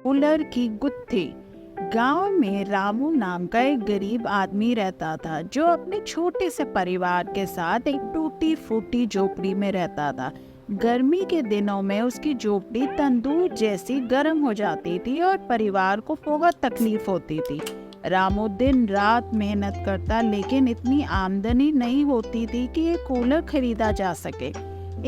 Cooler की गुत्थी। गांव में रामू नाम का एक गरीब आदमी रहता था जो अपने छोटे से परिवार के साथ एक टूटी फूटी झोपड़ी में रहता था। गर्मी के दिनों में उसकी झोपड़ी तंदूर जैसी गर्म हो जाती थी और परिवार को बहुत तकलीफ होती थी। रामू दिन रात मेहनत करता लेकिन इतनी आमदनी नहीं होती थी कि ये कूलर खरीदा जा सके।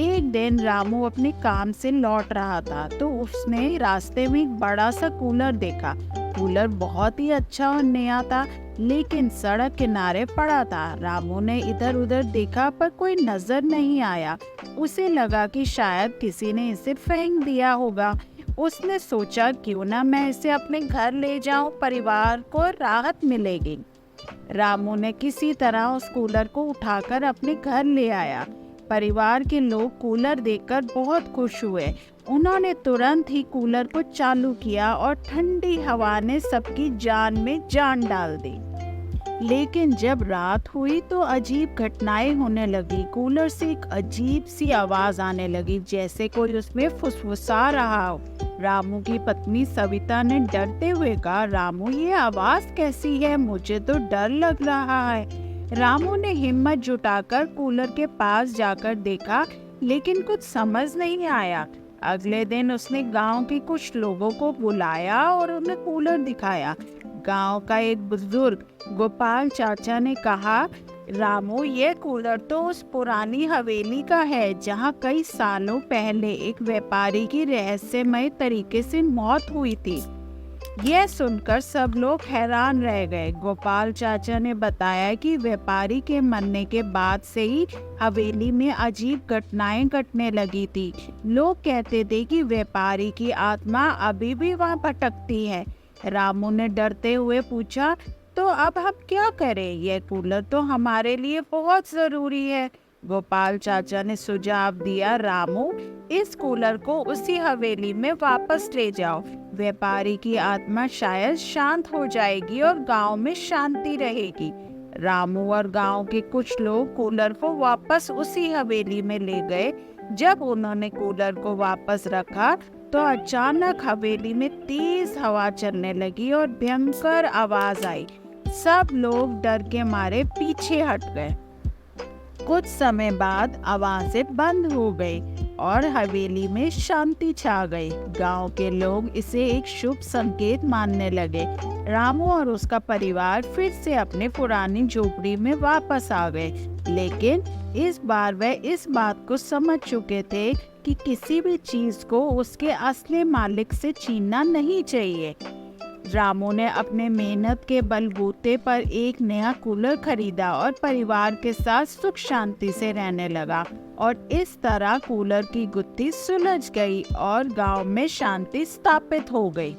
एक दिन रामू अपने काम से लौट रहा था तो उसने रास्ते में एक बड़ा सा कूलर देखा। कूलर बहुत ही अच्छा और नया था लेकिन सड़क किनारे पड़ा था। रामू ने इधर उधर देखा पर कोई नजर नहीं आया। उसे लगा कि शायद किसी ने इसे फेंक दिया होगा। उसने सोचा क्यों ना मैं इसे अपने घर ले जाऊं, परिवार को राहत मिलेगी। रामू ने किसी तरह उस कूलर को उठाकर अपने घर ले आया। परिवार के लोग कूलर देखकर बहुत खुश हुए। उन्होंने तुरंत ही कूलर को चालू किया और ठंडी हवा ने सबकी जान में जान डाल दी। लेकिन जब रात हुई तो अजीब घटनाएं होने लगी। कूलर से एक अजीब सी आवाज आने लगी जैसे कोई उसमें फुसफुसा रहा हो। रामू की पत्नी सविता ने डरते हुए कहा, रामू ये आवाज कैसी है? मुझे तो डर लग रहा है। रामू ने हिम्मत जुटाकर कूलर के पास जाकर देखा लेकिन कुछ समझ नहीं आया। अगले दिन उसने गांव के कुछ लोगों को बुलाया और उन्हें कूलर दिखाया। गांव का एक बुजुर्ग गोपाल चाचा ने कहा, रामू ये कूलर तो उस पुरानी हवेली का है जहां कई सालों पहले एक व्यापारी की रहस्यमय तरीके से मौत हुई थी। यह सुनकर सब लोग हैरान रह गए। गोपाल चाचा ने बताया कि व्यापारी के मरने के बाद से ही हवेली में अजीब घटनाएं घटने लगी थी। लोग कहते थे कि व्यापारी की आत्मा अभी भी वहां भटकती है। रामू ने डरते हुए पूछा, तो अब हम क्या करें? यह कूलर तो हमारे लिए बहुत जरूरी है। गोपाल चाचा ने सुझाव दिया, रामू इस कूलर को उसी हवेली में वापस ले जाओ। व्यापारी की आत्मा शायद शांत हो जाएगी और गांव में शांति रहेगी। रामू और गांव के कुछ लोग कूलर को वापस उसी हवेली में ले गए। जब उन्होंने कूलर को वापस रखा तो अचानक हवेली में तेज हवा चलने लगी और भयंकर आवाज आई। सब लोग डर के मारे पीछे हट गए। कुछ समय बाद आवाजें बंद हो गई और हवेली में शांति छा गई। गांव के लोग इसे एक शुभ संकेत मानने लगे। रामू और उसका परिवार फिर से अपने पुरानी झोपड़ी में वापस आ गए। लेकिन इस बार वह इस बात को समझ चुके थे कि किसी भी चीज को उसके असली मालिक से छीनना नहीं चाहिए। रामू ने अपने मेहनत के बलबूते पर एक नया कूलर खरीदा और परिवार के साथ सुख शांति से रहने लगा। और इस तरह कूलर की गुत्थी सुलझ गई और गांव में शांति स्थापित हो गई।